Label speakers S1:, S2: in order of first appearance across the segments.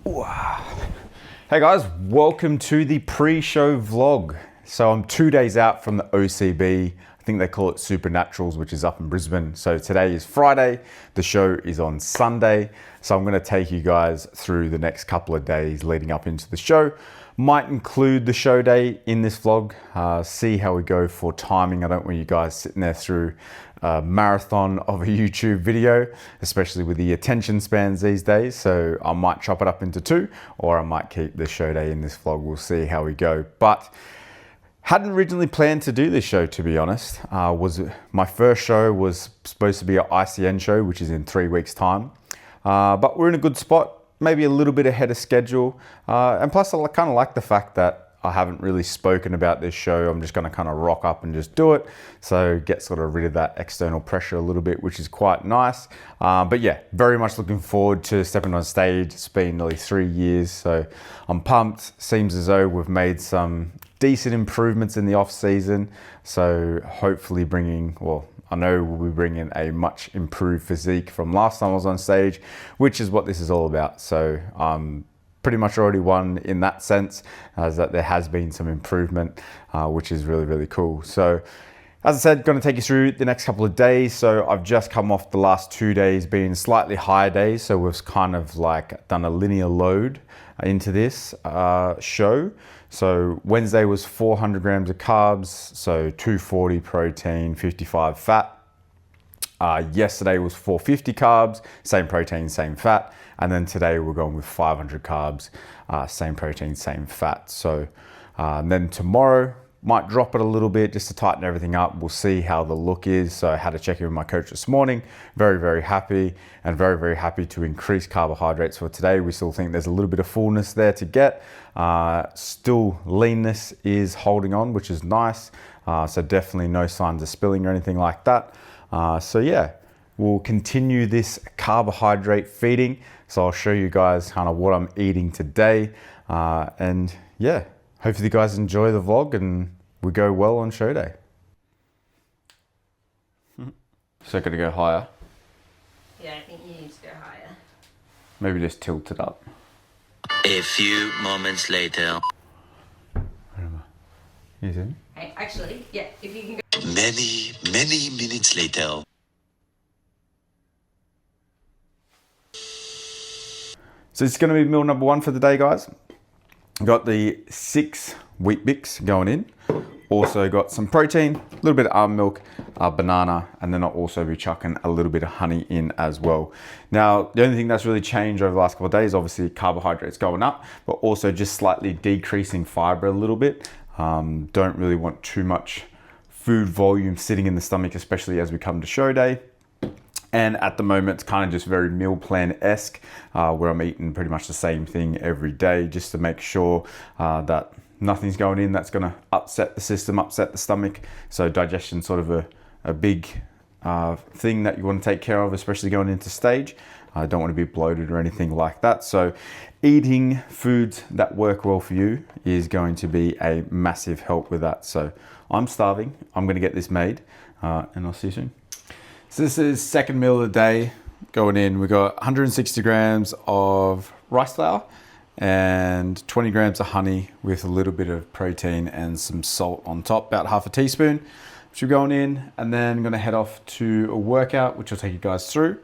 S1: Hey guys, welcome to the pre-show vlog. So I'm 2 days out from the OCB. I think they call it Supernaturals, which is up in Brisbane. So today is Friday, the show is on Sunday. So I'm gonna take you guys through the next couple of days leading up into the show. Might include the show day in this vlog, see how we go for timing. I don't want you guys sitting there through a marathon of a YouTube video, especially with the attention spans these days. So I might chop it up into two, or I might keep the show day in this vlog. We'll see how we go. But hadn't originally planned to do this show, to be honest. My first show was supposed to be an ICN show, which is in 3 weeks' time. But we're in a good spot, maybe a little bit ahead of schedule. And plus I kind of like the fact that I haven't really spoken about this show. I'm just gonna kind of rock up and just do it. So get sort of rid of that external pressure a little bit, which is quite nice. But yeah, very much looking forward to stepping on stage. It's been nearly 3 years, so I'm pumped. Seems as though we've made some decent improvements in the off season. So hopefully I know we'll be bringing a much improved physique from last time I was on stage, which is what this is all about. So pretty much already won in that sense, as that there has been some improvement, which is really, really cool. So as I said, going to take you through the next couple of days. So I've just come off the last 2 days being slightly higher days. So we've kind of like done a linear load into this show. So Wednesday was 400 grams of carbs, so 240 protein, 55 fat. Yesterday was 450 carbs, same protein, same fat. And then today we're going with 500 carbs, same protein, same fat. So then tomorrow might drop it a little bit just to tighten everything up. We'll see how the look is. So I had a check in with my coach this morning. Very, very happy, and very, very happy to increase carbohydrates for today. We still think there's a little bit of fullness there to get. Still leanness is holding on, which is nice. So definitely no signs of spilling or anything like that. So yeah, we'll continue this carbohydrate feeding. So I'll show you guys kind of what I'm eating today. And yeah, hopefully you guys enjoy the vlog and we go well on show day. So gonna go higher?
S2: Yeah, I think you need to go higher.
S1: Maybe just tilt it up.
S3: A few moments later.
S1: You see?
S2: Hey, actually, yeah, if you can go.
S3: Many minutes later.
S1: So it's going to be meal number one for the day, guys. Got the 6 wheat bix going in. Also got some protein, a little bit of almond milk, banana, and then I'll also be chucking a little bit of honey in as well. Now, the only thing that's really changed over the last couple of days, obviously carbohydrates going up, but also just slightly decreasing fiber a little bit. Don't really want too much food volume sitting in the stomach, especially as we come to show day. And at the moment, it's kind of just very meal plan-esque, where I'm eating pretty much the same thing every day, just to make sure that nothing's going in that's going to upset the system, upset the stomach. So digestion's sort of a big thing that you want to take care of, especially going into stage. I don't want to be bloated or anything like that. So eating foods that work well for you is going to be a massive help with that. So I'm starving. I'm going to get this made, and I'll see you soon. So this is second meal of the day going in. We got 160 grams of rice flour and 20 grams of honey with a little bit of protein and some salt on top, about half a teaspoon, which we're going in. And then I'm going to head off to a workout, which I'll take you guys through.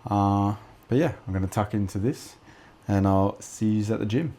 S1: But yeah, I'm going to tuck into this and I'll see you at the gym.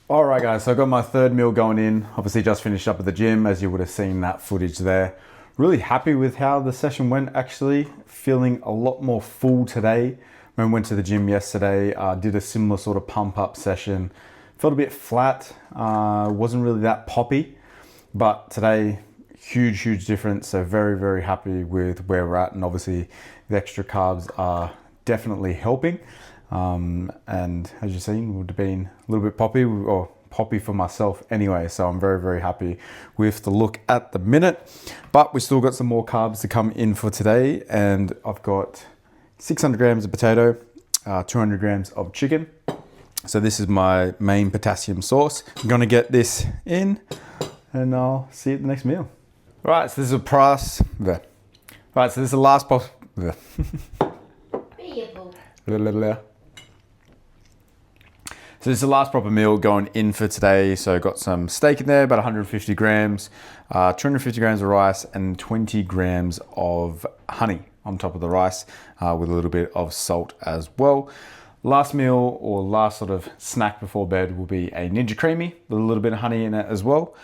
S1: All right, guys, so I got my third meal going in. Obviously just finished up at the gym, as you would have seen that footage there. Really happy with how the session went, actually. Feeling a lot more full today. When I went to the gym yesterday, did a similar sort of pump up session. Felt a bit flat, wasn't really that poppy, but today, huge difference. So very, very happy with where we're at. And obviously the extra carbs are definitely helping. And as you've seen, would have been a little bit poppy, or poppy for myself anyway. So I'm very, very happy with the look at the minute. But we still got some more carbs to come in for today. And I've got 600 grams of potato, 200 grams of chicken. So this is my main potassium source. I'm gonna get this in and I'll see you at the next meal. All right, so this is a price. All right, so this is the last box. So this is the last proper meal going in for today. So got some steak in there, about 150 grams, 250 grams of rice and 20 grams of honey on top of the rice, with a little bit of salt as well. Last meal, or last sort of snack before bed, will be a Ninja Creamy with a little bit of honey in it as well.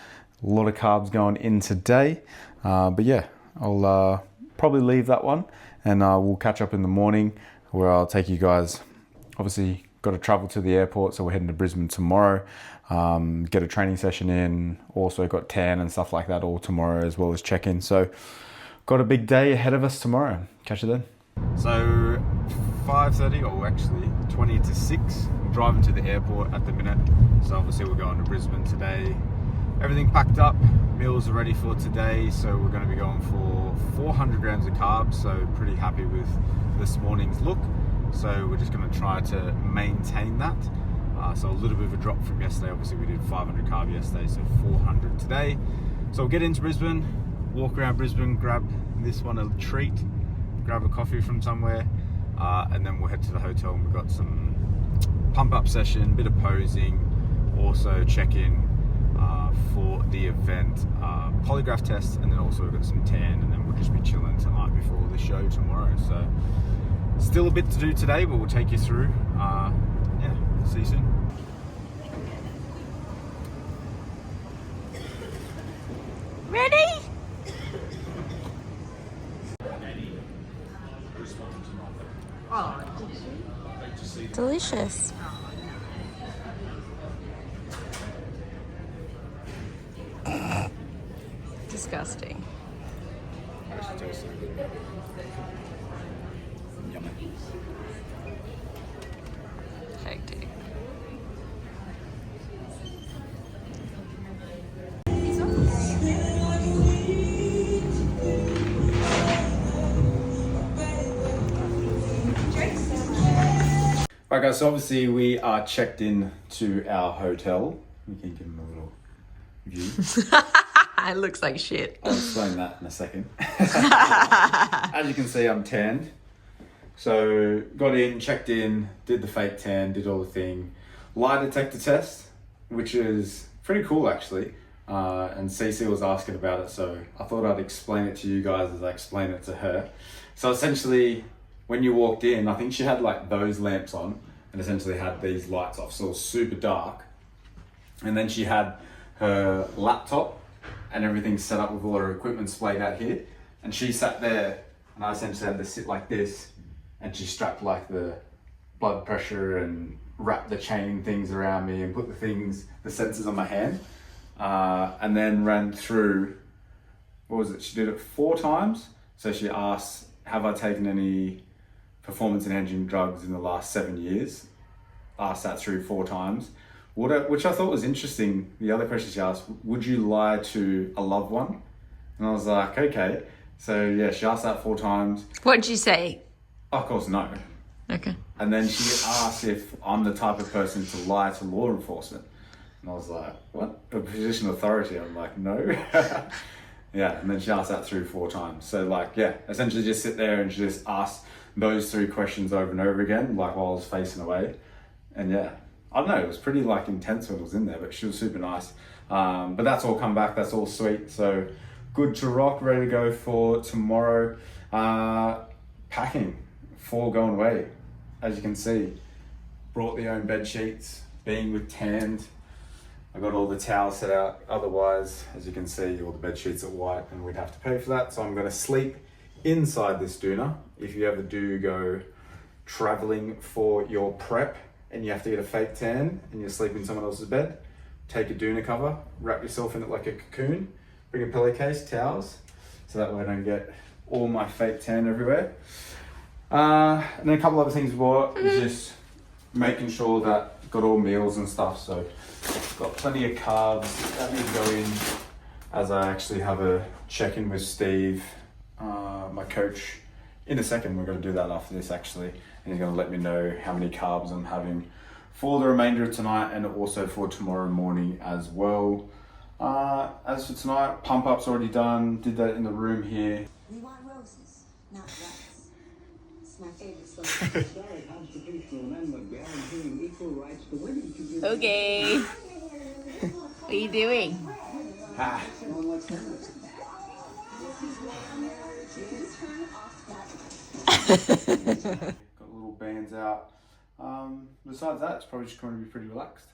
S1: A lot of carbs going in today. But yeah, I'll probably leave that one, and we'll catch up in the morning where I'll take you guys. Obviously got to travel to the airport, so we're heading to Brisbane tomorrow. Get a training session in, also got tan and stuff like that all tomorrow, as well as check-in. So got a big day ahead of us tomorrow. Catch you then. So 5:30, or actually 20 to 6, I'm driving to the airport at the minute. So obviously we're going to Brisbane today. Everything packed up, meals are ready for today. So we're going to be going for 400 grams of carbs. So pretty happy with this morning's look. So we're just going to try to maintain that. So a little bit of a drop from yesterday. Obviously we did 500 carb yesterday, so 400 today. So we'll get into Brisbane, walk around Brisbane, grab this one a treat, grab a coffee from somewhere, and then we'll head to the hotel, and we've got some pump up session, bit of posing, also check in for the event, polygraph test, and then also we've got some tan, and then we'll just be chilling tonight before the show tomorrow. So still a bit to do today, but we'll take you through. Yeah, see you soon.
S2: Ready? Oh,
S4: Delicious. Disgusting. Hectic.
S1: Right guys, so obviously we are checked in to our hotel. We can give them a little view.
S4: It looks like shit.
S1: I'll explain that in a second. As you can see, I'm tanned. So got in, checked in, did the fake tan, did all the thing. Lie detector test, which is pretty cool actually. And Cece was asking about it, so I thought I'd explain it to you guys as I explain it to her. So essentially, when you walked in, I think she had like those lamps on and essentially had these lights off, so it was super dark. And then she had her laptop and everything set up with all her equipment splayed out here. And she sat there, and I essentially had to sit like this, and she strapped like the blood pressure and wrapped the chain things around me and put the sensors on my hand. And then ran through, what was it? She did it 4 times. So she asked, have I taken any performance enhancing drugs in the last 7 years? Asked that through 4 times. Which I thought was interesting. The other question she asked, would you lie to a loved one? And I was like, okay. So yeah, she asked that 4 times.
S4: What'd you say?
S1: Of course, no.
S4: Okay.
S1: And then she asked if I'm the type of person to lie to law enforcement. And I was like, what? A position of authority? I'm like, no. Yeah, and then she asked that through 4 times. So like, yeah, essentially just sit there and she just asked those 3 questions over and over again, like while I was facing away. And yeah, I don't know, it was pretty like intense when it was in there, but she was super nice. But that's all come back, that's all sweet. So good to rock, ready to go for tomorrow. Packing, 4 going away. As you can see, brought the own bed sheets, being with tanned. I got all the towels set out. Otherwise, as you can see, all the bed sheets are white and we'd have to pay for that. So I'm gonna sleep inside this doona. If you ever do go traveling for your prep and you have to get a fake tan and you sleep in someone else's bed, take a doona cover, wrap yourself in it like a cocoon, bring a pillowcase, towels, so that way I don't get all my fake tan everywhere. And then a couple other things we bought is just making sure that got all meals and stuff. So got plenty of carbs that need to go in, as I actually have a check-in with Steve, my coach, in a second. We're going to do that after this actually, and he's going to let me know how many carbs I'm having for the remainder of tonight and also for tomorrow morning as well. As for tonight, pump up's already done, did that in the room here.
S5: We want roses, not rats. It's my favorite slogan.
S2: Okay. What are you doing?
S1: Got little bands out. Besides that, it's probably just going to be pretty relaxed.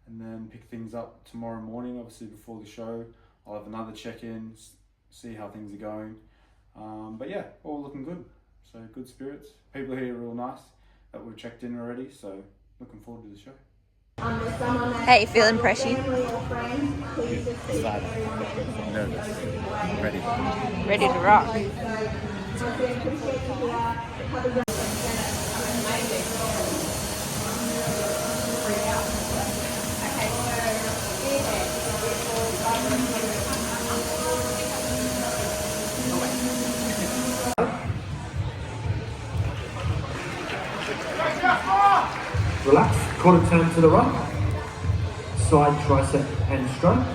S1: And then pick things up tomorrow morning, obviously before the show. I'll have another check-in, see how things are going. But yeah, all looking good. So good spirits. People here are real nice that we've checked in already. So looking forward to the show.
S2: Hey, feeling pressured?
S1: Excited, nervous, ready.
S2: Ready to rock.
S6: Relax, quarter turn to the right, side tricep and stroke.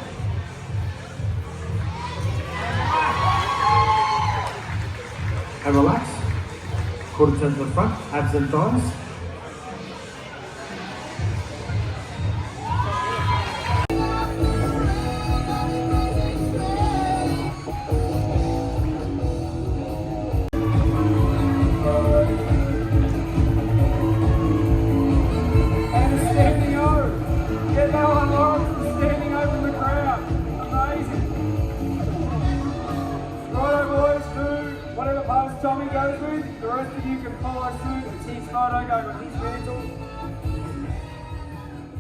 S6: And relax, quarter turn to the front, abs and thighs.
S7: Tommy goes with, the rest of you can follow suit. It's his photo going with his mantle.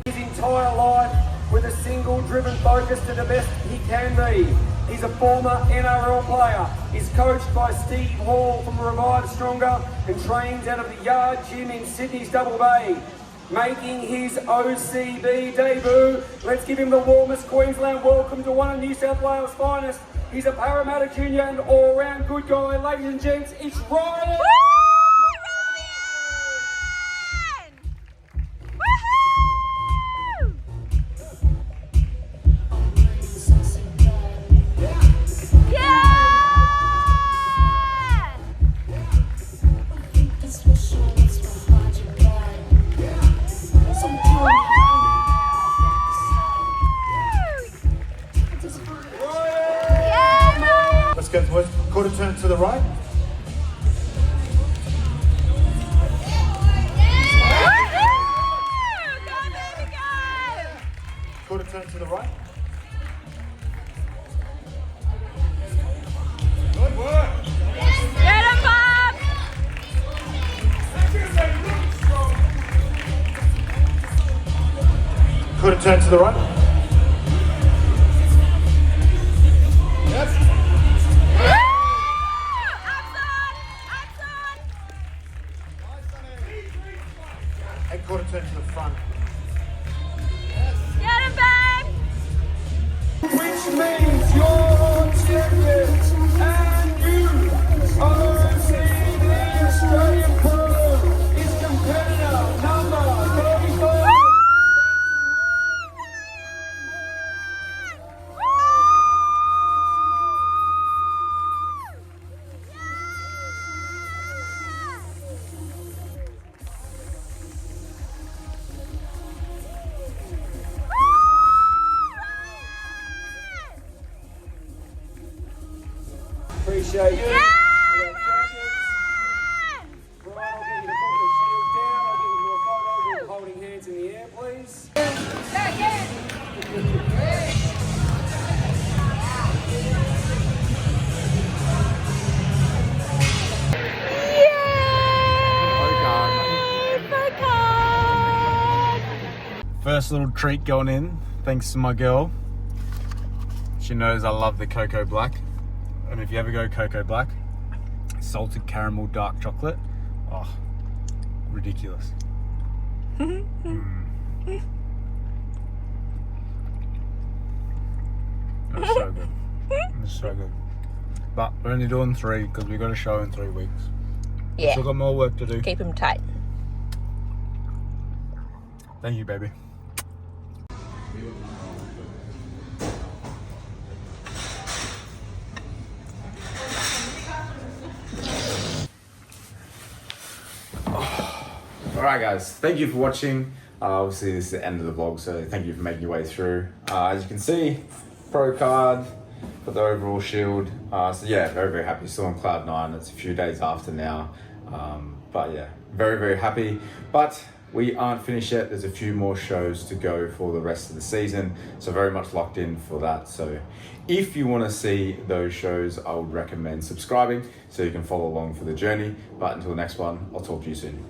S7: His entire life with a single driven focus to the best he can be. He's a former NRL player. He's coached by Steve Hall from Revive Stronger and trains out of the Yard Gym in Sydney's Double Bay. Making his OCB debut, let's give him the warmest Queensland welcome to one of New South Wales' finest. He's a Parramatta junior and all-round good guy. Ladies and gents, it's Ryan!
S6: Let's go boys, quarter turn to the right. Quarter turn to the right. Good work.
S2: Get him, Bob!
S6: Quarter turn to the right. And quarter turn to the front.
S2: Get him, babe!
S7: Which means you're champions and you, OCB Australian Pro, is competitor number 35. Appreciate you.
S2: Yeah!
S7: Brian, I'll get you to put the shield down. I'll get you to a photo with holding hands in the air, please.
S1: First little treat going in, thanks to my girl. She knows I love the cocoa black. And if you ever go cocoa black, salted caramel dark chocolate, oh, ridiculous. That's so good. It's so good. But we're only doing 3 because we've got a show in 3 weeks.
S2: Yeah.
S1: Still got more work to do.
S2: Keep them tight.
S1: Thank you, baby. Alright guys, thank you for watching. Obviously this is the end of the vlog, so thank you for making your way through. As you can see, pro card, got the overall shield. So yeah, very, very happy. Still on cloud 9. It's a few days after now. But yeah, very, very happy. But we aren't finished yet. There's a few more shows to go for the rest of the season. So very much locked in for that. So if you want to see those shows, I would recommend subscribing so you can follow along for the journey. But until the next one, I'll talk to you soon.